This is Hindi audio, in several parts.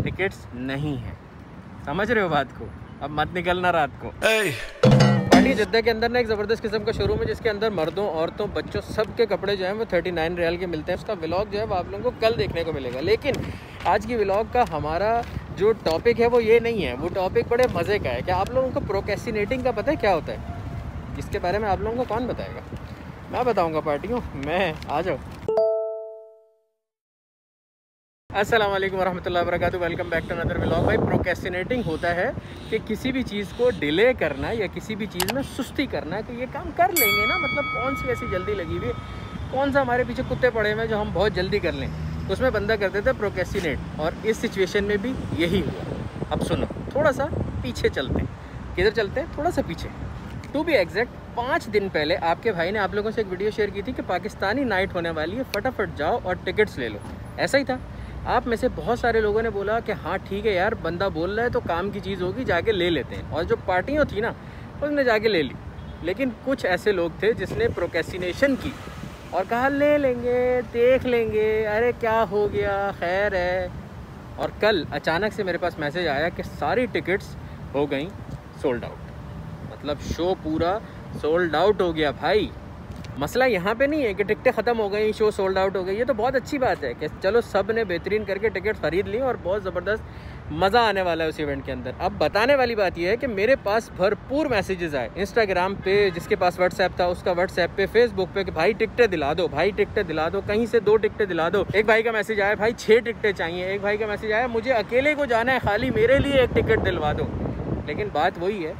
टिकट्स नहीं हैं। समझ रहे हो बात को? अब मत निकलना रात को। पार्टी जिद्दा के अंदर ना एक ज़बरदस्त किस्म का शोरूम है जिसके अंदर मर्दों, औरतों, बच्चों सब के कपड़े जो हैं वो 39 रियाल के मिलते हैं। उसका व्लॉग जो है वो आप लोगों को कल देखने को मिलेगा। लेकिन आज की व्लॉग का हमारा जो टॉपिक है वो ये नहीं है। वो टॉपिक बड़े मज़े का है। क्या आप लोगों को प्रोक्रेस्टिनेटिंग का पता है क्या होता है? इसके बारे में आप लोगों को कौन बताएगा? मैं बताऊँगा पार्टियों, मैं आ जाओ। अस्सलाम वालेकुम वरहमतुल्लाहि वबरकातुहू। Welcome back to another vlog. भाई प्रोक्रेस्टिनेटिंग होता है कि किसी भी चीज़ को डिले करना या किसी भी चीज़ में सुस्ती करना कि ये काम कर लेंगे ना, मतलब कौन सी ऐसी जल्दी लगी हुई, कौन सा हमारे पीछे कुत्ते पड़े हुए हैं जो हम बहुत जल्दी कर लें, उसमें बंदा करते थे प्रोक्रेस्टिनेट। और इस सिचुएशन में भी यही हुआ। अब सुनो, थोड़ा सा पीछे चलते हैं। किधर चलते हैं? थोड़ा सा पीछे। टू बी एग्जैक्ट 5 दिन पहले आपके भाई ने आप लोगों से एक वीडियो शेयर की थी कि पाकिस्तानी नाइट होने वाली है, फटाफट जाओ और टिकट्स ले लो। ऐसा ही था। आप में से बहुत सारे लोगों ने बोला कि हाँ ठीक है यार, बंदा बोल रहा है तो काम की चीज़ होगी, जाके ले लेते हैं। और जो पार्टियाँ थी ना उसने जाके ले ली। लेकिन कुछ ऐसे लोग थे जिसने प्रोक्रेस्टिनेशन की और कहा ले लेंगे, देख लेंगे, अरे क्या हो गया, खैर है। और कल अचानक से मेरे पास मैसेज आया कि सारी टिकट्स हो गई सोल्ड आउट। मतलब शो पूरा सोल्ड आउट हो गया भाई। मसला यहाँ पे नहीं है कि टिकटें ख़त्म हो गई, शो सोल्ड आउट हो गई। ये तो बहुत अच्छी बात है कि चलो सब ने बेहतरीन करके टिकट ख़रीद ली और बहुत ज़बरदस्त मज़ा आने वाला है उस इवेंट के अंदर। अब बताने वाली बात यह है कि मेरे पास भरपूर मैसेजेस आए इंस्टाग्राम पे, जिसके पास व्हाट्सएप था उसका व्हाट्सएप पे, फेसबुक पे कि भाई टिकटें दिला दो, भाई टिकटें दिला दो, कहीं से 2 टिकटें दिला दो। एक भाई का मैसेज आया भाई 6 टिकटें चाहिए। एक भाई का मैसेज आया मुझे अकेले को जाना है, खाली मेरे लिए 1 टिकट दिलवा दो। लेकिन बात वही है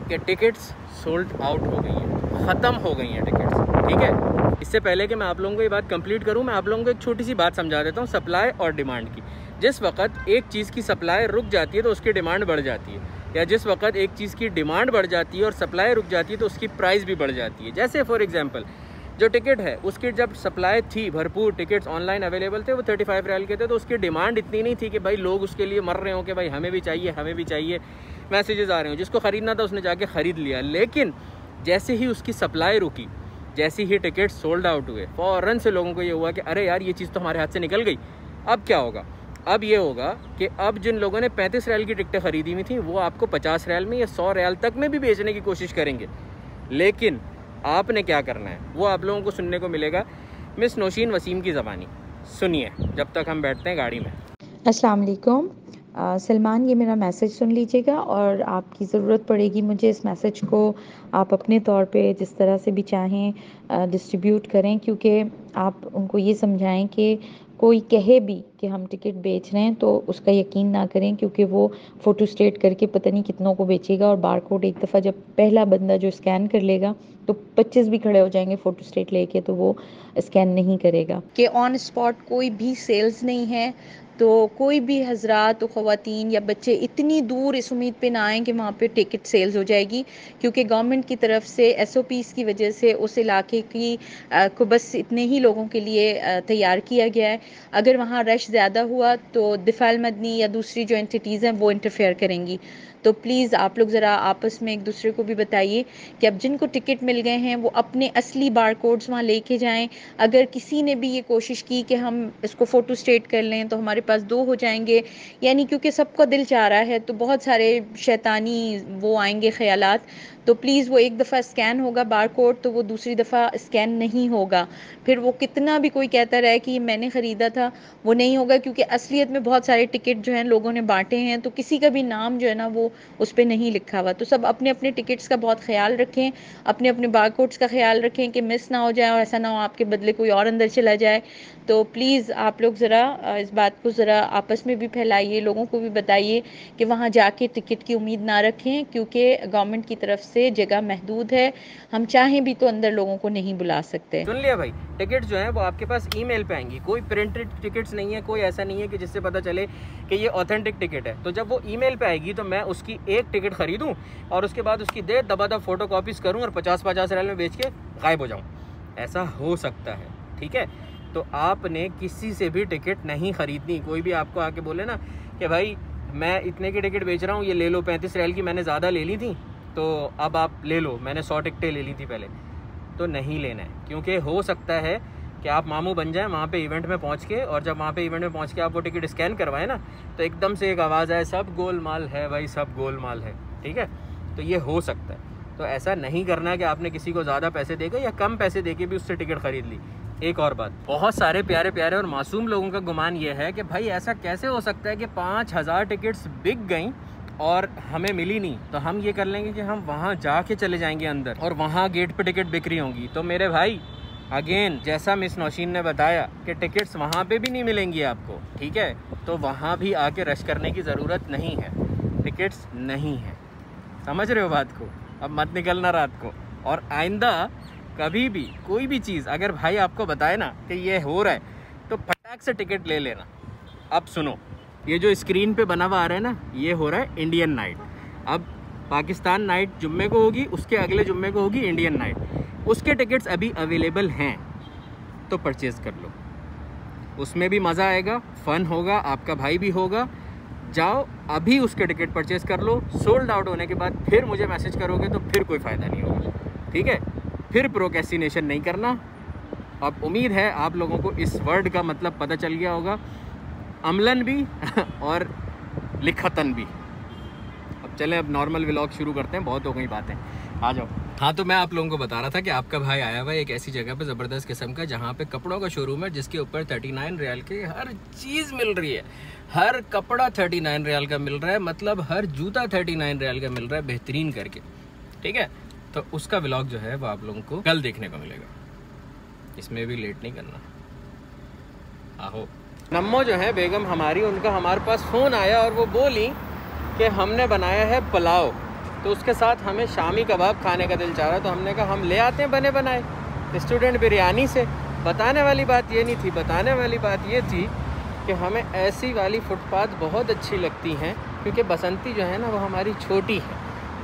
कि टिकट्स सोल्ड आउट हो गई हैं, ख़त्म हो गई हैं टिकट्स। ठीक है, इससे पहले कि मैं आप लोगों को ये बात कंप्लीट करूं, मैं आप लोगों को एक छोटी सी बात समझा देता हूं सप्लाई और डिमांड की। जिस वक्त एक चीज़ की सप्लाई रुक जाती है तो उसकी डिमांड बढ़ जाती है, या जिस वक्त एक चीज़ की डिमांड बढ़ जाती है और सप्लाई रुक जाती है तो उसकी प्राइस भी बढ़ जाती है। जैसे फॉर एग्जांपल जो टिकट है उसकी जब सप्लाई थी, भरपूर टिकट्स ऑनलाइन अवेलेबल थे, वो 35 रियाल के थे, तो उसकी डिमांड इतनी नहीं थी कि भाई लोग उसके लिए मर रहे हो कि भाई हमें भी चाहिए, हमें भी चाहिए, मैसेजेस आ रहे हो। जिसको ख़रीदना था उसने जाके ख़रीद लिया। लेकिन जैसे ही उसकी सप्लाई रुकी, जैसे ही टिकट सोल्ड आउट हुए, फ़ौरन से लोगों को ये हुआ कि अरे यार ये चीज़ तो हमारे हाथ से निकल गई। अब क्या होगा? अब ये होगा कि अब जिन लोगों ने 35 रियाल की टिकटें ख़रीदी हुई थी वो आपको 50 रियाल में या 100 रियाल तक में भी बेचने की कोशिश करेंगे। लेकिन आपने क्या करना है वो आप लोगों को सुनने को मिलेगा मिस नौशीन वसीम की ज़बानी। सुनिए जब तक हम बैठते हैं गाड़ी में। अस्सलाम वालेकुम सलमान, ये मेरा मैसेज सुन लीजिएगा और आपकी ज़रूरत पड़ेगी मुझे। इस मैसेज को आप अपने तौर पे जिस तरह से भी चाहें डिस्ट्रीब्यूट करें, क्योंकि आप उनको ये समझाएं कि कोई कहे भी कि हम टिकट बेच रहे हैं तो उसका यकीन ना करें, क्योंकि वो फ़ोटो स्टेट करके पता नहीं कितनों को बेचेगा। और बारकोड एक दफ़ा जब पहला बंदा जो स्कैन कर लेगा तो 25 भी खड़े हो जाएंगे फ़ोटो स्टेट लेके, तो वो स्कैन नहीं करेगा। कि ऑन स्पॉट कोई भी सेल्स नहीं है, तो कोई भी हजरात, ख़वातीन या बच्चे इतनी दूर इस उम्मीद पे ना आएँ कि वहाँ पे टिकट सेल्स हो जाएगी, क्योंकि गवर्नमेंट की तरफ से SOPs की वजह से उस इलाके की को बस इतने ही लोगों के लिए तैयार किया गया है। अगर वहाँ रश ज़्यादा हुआ तो दिफाल मदनी या दूसरी जो एंटिटीज़ हैं वो इंटरफेयर करेंगी। तो प्लीज़ आप लोग ज़रा आपस में एक दूसरे को भी बताइए कि अब जिनको टिकट मिल गए हैं वो अपने असली बार कोड्स वहाँ लेके जाएं। अगर किसी ने भी ये कोशिश की कि हम इसको फ़ोटो स्टेट कर लें तो हमारे पास 2 हो जाएंगे, यानी क्योंकि सबका दिल चाह रहा है तो बहुत सारे शैतानी वो आएंगे ख्यालात। तो प्लीज़ वो एक दफ़ा स्कैन होगा बार कोड, तो वो दूसरी दफ़ा स्कैन नहीं होगा। फिर वो कितना भी कोई कहता रहे कि मैंने ख़रीदा था, वो नहीं होगा, क्योंकि असलियत में बहुत सारे टिकट जो हैं लोगों ने बांटे हैं, तो किसी का भी नाम जो है ना वो उस पर नहीं लिखा हुआ। तो सब अपने अपने टिकट्स का बहुत ख्याल रखें, अपने अपने बार कोड्स का ख्याल रखें कि मिस ना हो जाए और ऐसा ना हो आपके बदले कोई और अंदर चला जाए। तो प्लीज़ आप लोग ज़रा इस बात को ज़रा आपस में भी फैलाइए, लोगों को भी बताइए कि वहाँ जाके टिकट की उम्मीद ना रखें, क्योंकि गवर्नमेंट की तरफ से जगह महदूद है। हम चाहें भी तो अंदर लोगों को नहीं बुला सकते। सुन लिया भाई, टिकट्स जो हैं वो आपके पास ईमेल पे आएंगी। कोई प्रिंटेड टिकट्स नहीं है, कोई ऐसा नहीं है कि जिससे पता चले कि ये ऑथेंटिक टिकट है। तो जब वो ईमेल पे आएगी तो मैं उसकी 1 टिकट खरीदूँ और उसके बाद उसकी दबा फ़ोटो कॉपीज़ करूँ और 50-50 रियाल में बेच के गायब हो जाऊँ। ऐसा हो सकता है, ठीक है? तो आपने किसी से भी टिकट नहीं ख़रीदनी। कोई भी आपको आके बोले ना कि भाई मैं इतने की टिकट बेच रहा हूँ, ये ले लो, 35 रियाल की मैंने ज़्यादा ले ली थी तो अब आप ले लो, मैंने 100 टिकटें ले ली थी पहले, तो नहीं लेना है। क्योंकि हो सकता है कि आप मामू बन जाएं वहाँ पे इवेंट में पहुँच के, और जब वहाँ पे इवेंट में पहुँच के आप वो टिकट स्कैन करवाएं ना, तो एकदम से एक आवाज़ आए, सब गोलमाल है भाई, सब गोलमाल है। ठीक है, तो ये हो सकता है। तो ऐसा नहीं करना है कि आपने किसी को ज़्यादा पैसे देकर या कम पैसे देके भी उससे टिकट ख़रीद ली। एक और बात, बहुत सारे प्यारे प्यारे और मासूम लोगों का गुमान ये है कि भाई ऐसा कैसे हो सकता है कि 5000 टिकट्स बिक गई और हमें मिली नहीं, तो हम ये कर लेंगे कि हम वहाँ जाके चले जाएंगे अंदर और वहाँ गेट पे टिकट बिक्री होंगी। तो मेरे भाई अगेन, जैसा मिस नौशीन ने बताया कि टिकट्स वहाँ पे भी नहीं मिलेंगी आपको, ठीक है, तो वहाँ भी आके रश करने की ज़रूरत नहीं है, टिकट्स नहीं है। समझ रहे हो बात को? अब मत निकलना रात को, और आइंदा कभी भी कोई भी चीज़ अगर भाई आपको बताए ना कि ये हो रहा है, तो फटाक से टिकट ले लेना। अब सुनो, ये जो स्क्रीन पे बना हुआ आ रहा है ना, ये हो रहा है इंडियन नाइट। अब पाकिस्तान नाइट जुम्मे को होगी, उसके अगले जुम्मे को होगी इंडियन नाइट। उसके टिकट्स अभी अवेलेबल हैं, तो परचेज़ कर लो, उसमें भी मज़ा आएगा, फ़न होगा, आपका भाई भी होगा। जाओ अभी उसके टिकट परचेज़ कर लो। सोल्ड आउट होने के बाद फिर मुझे मैसेज करोगे तो फिर कोई फ़ायदा नहीं होगा, ठीक है? फिर प्रोक्रेस्टिनेशन नहीं करना। अब उम्मीद है आप लोगों को इस वर्ड का मतलब पता चल गया होगा, अमलन भी और लिखतन भी। अब चलें, अब नॉर्मल व्लॉग शुरू करते हैं, बहुत हो गई बातें, आ जाओ। हाँ, तो मैं आप लोगों को बता रहा था कि आपका भाई आया हुआ है एक ऐसी जगह पे ज़बरदस्त किस्म का, जहाँ पे कपड़ों का शोरूम है, जिसके ऊपर 39 रियाल की हर चीज़ मिल रही है। हर कपड़ा 39 रियाल का मिल रहा है, मतलब हर जूता 39 रियाल का मिल रहा है, बेहतरीन करके, ठीक है? तो उसका व्लॉग जो है वो आप लोगों को कल देखने को मिलेगा, इसमें भी लेट नहीं करना। आहो, नम्मो जो है बेगम हमारी, उनका हमारे पास फ़ोन आया और वो बोली कि हमने बनाया है पुलाव, तो उसके साथ हमें शामी कबाब खाने का दिल चाह रहा, तो हमने कहा हम ले आते हैं बने बनाए स्टूडेंट बिरयानी से। बताने वाली बात ये नहीं थी, बताने वाली बात ये थी कि हमें ऐसी वाली फुटपाथ बहुत अच्छी लगती हैं, क्योंकि बसंती जो है ना वो हमारी छोटी है,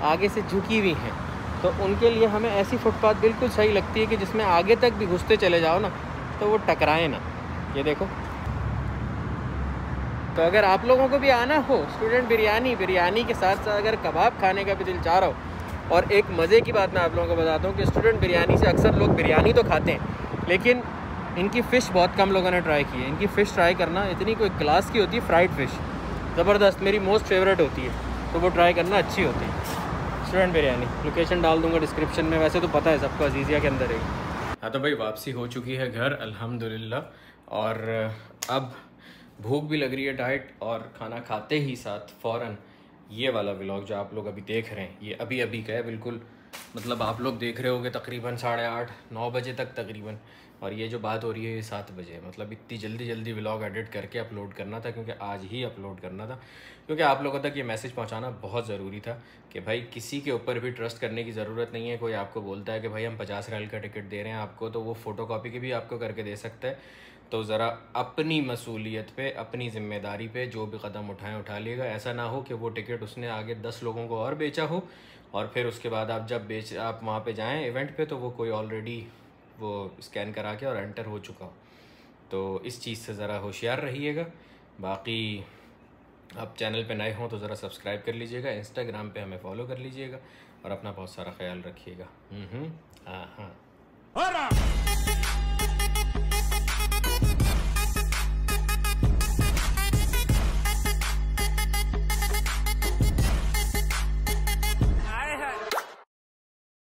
आगे से झुकी हुई हैं, तो उनके लिए हमें ऐसी फुटपाथ बिल्कुल सही लगती है कि जिसमें आगे तक भी घुसते चले जाओ ना तो वो टकराए ना। ये देखो, तो अगर आप लोगों को भी आना हो स्टूडेंट बिरयानी के साथ साथ अगर कबाब खाने का भी दिल चाह रहा हो, और एक मज़े की बात मैं आप लोगों को बताता हूँ कि स्टूडेंट बिरयानी से अक्सर लोग बिरयानी तो खाते हैं, लेकिन इनकी फ़िश बहुत कम लोगों ने ट्राई की है। इनकी फ़िश ट्राई करना, इतनी कोई क्लास की होती है, फ्राइड फ़िश ज़बरदस्त, मेरी मोस्ट फेवरेट होती है, तो वो ट्राई करना अच्छी होती है। स्टूडेंट बिरयानी, लोकेशन डाल दूँगा डिस्क्रिप्शन में, वैसे तो पता है सबको, अजीज़िया के अंदर है। हाँ, तो भाई वापसी हो चुकी है घर अल्हम्दुलिल्लाह, और अब भूख भी लग रही है डाइट, और खाना खाते ही साथ फ़ौरन ये वाला व्लॉग जो आप लोग अभी देख रहे हैं, ये अभी अभी का है बिल्कुल, मतलब आप लोग देख रहे होगे तकरीबन 8:30-9 बजे तक तकरीबन, और ये जो बात हो रही है ये 7 बजे, मतलब इतनी जल्दी व्लॉग एडिट करके अपलोड करना था, क्योंकि आज ही अपलोड करना था, क्योंकि आप लोगों तक ये मैसेज पहुंचाना बहुत ज़रूरी था कि भाई किसी के ऊपर भी ट्रस्ट करने की ज़रूरत नहीं है। कोई आपको बोलता है कि भाई हम 50 रियाल का टिकट दे रहे हैं आपको, तो वो फ़ोटोकॉपी की भी आपको करके दे सकता है। तो ज़रा अपनी मसूलियत पे, अपनी ज़िम्मेदारी पे जो भी कदम उठा लिएगा। ऐसा ना हो कि वो टिकट उसने आगे 10 लोगों को और बेचा हो, और फिर उसके बाद आप वहाँ पे जाएं इवेंट पे, तो वो कोई ऑलरेडी वो स्कैन करा के और एंटर हो चुका हो। तो इस चीज़ से ज़रा होशियार रहिएगा। बाकी आप चैनल पे नए हों तो ज़रा सब्सक्राइब कर लीजिएगा, इंस्टाग्राम पे हमें फॉलो कर लीजिएगा, और अपना बहुत सारा ख्याल रखिएगा। हाँ।